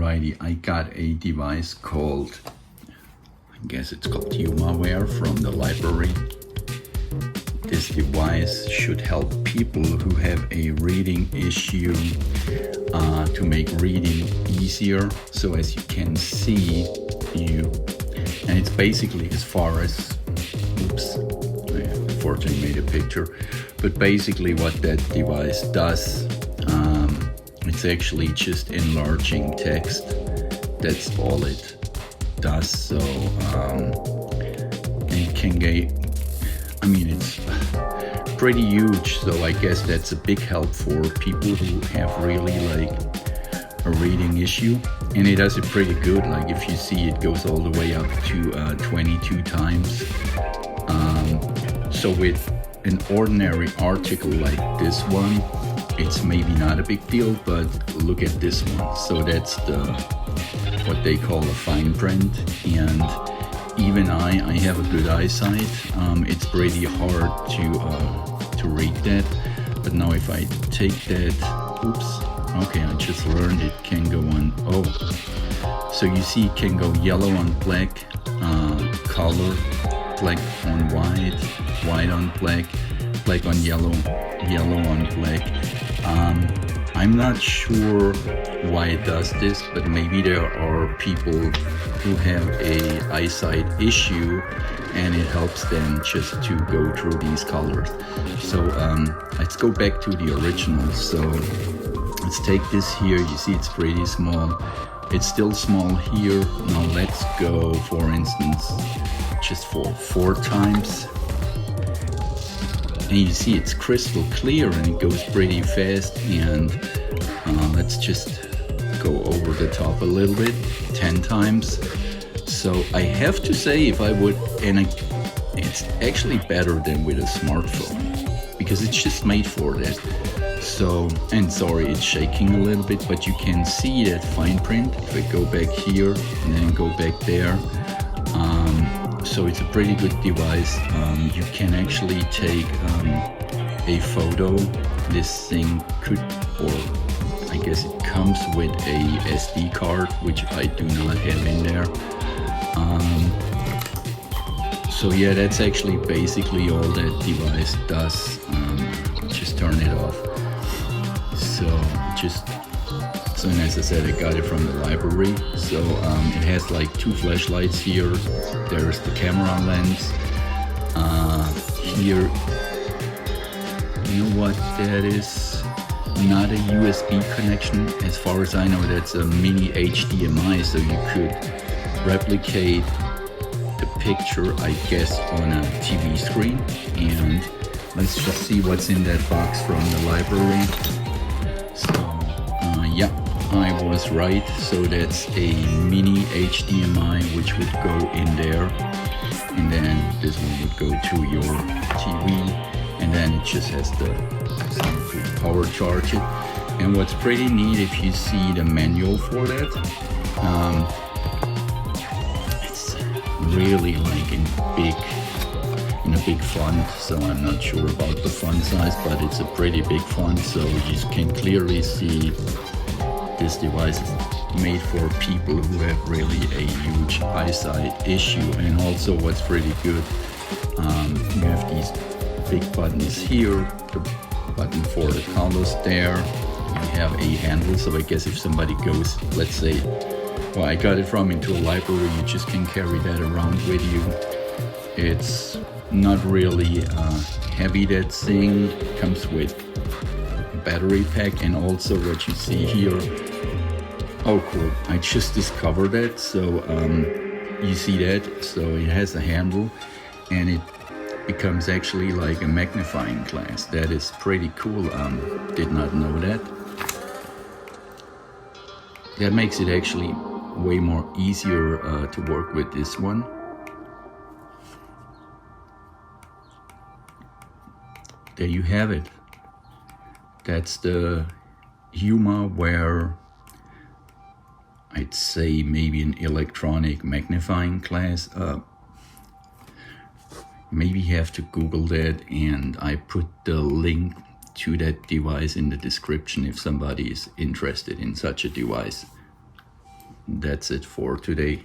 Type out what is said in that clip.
Alrighty, I got a device called, I guess it's called Humanware from the library. This device should help people who have a reading issue to make reading easier. So as you can see, and it's basically as far as, oops, I unfortunately made a picture, but basically what that device does, it's actually just enlarging text. That's all it does. So it can get, I mean, it's pretty huge. So I guess that's a big help for people who have really like a reading issue. And it does it pretty good. Like if you see, it goes all the way up to 22 times. So with an ordinary article like this one, it's maybe not a big deal, but look at this one. So that's what they call a fine print, and even I have a good eyesight. It's pretty hard to read that. But now if I take that, oops, okay, I just learned it can go on. Oh, so you see it can go yellow on black, color, black on white, white on black, black on yellow, yellow on black. I'm not sure why it does this, but maybe there are people who have a eyesight issue and it helps them just to go through these colors. So let's go back to the original. So let's take this here. You see it's pretty small. It's still small here. Now let's go, for instance, just for 4 times. And you see it's crystal clear and it goes pretty fast. And let's just go over the top a little bit, 10 times. So I have to say, if I would, and it's actually better than with a smartphone because it's just made for that. So, and sorry, it's shaking a little bit, but you can see that fine print. If I go back here and then go back there. So it's a pretty good device. You can actually take a photo. This thing could, or I guess it comes with a SD card, which I do not have in there. So yeah, that's actually basically all that device does. Just turn it off. So as I said, I got it from the library. So it has like 2 flashlights here. There's the camera lens. Here, you know what that is? Not a USB connection. As far as I know, that's a mini HDMI. So you could replicate the picture, I guess, on a TV screen. And let's just see what's in that box from the library. So yeah, I was right. So that's a mini HDMI which would go in there, and then this one would go to your TV, and then it just has the power charge it. And what's pretty neat, if you see the manual for that, it's really like in a big font. So I'm not sure about the font size, but it's a pretty big font. So you can clearly see this device is made for people who have really a huge eyesight issue. And also what's pretty good, you have these big buttons here, the button for the colors there. You have a handle, so I guess if somebody goes, let's say, well, I got it from into a library, you just can carry that around with you. It's not really heavy, that thing. Comes with a battery pack, and also what you see here, oh cool, I just discovered that. So you see that, so it has a handle and it becomes actually like a magnifying glass. That is pretty cool. Did not know that. That makes it actually way more easier to work with this one. There you have it. That's the Humanware, I'd say maybe an electronic magnifying glass. Maybe you have to Google that, and I put the link to that device in the description if somebody is interested in such a device. that's it for today.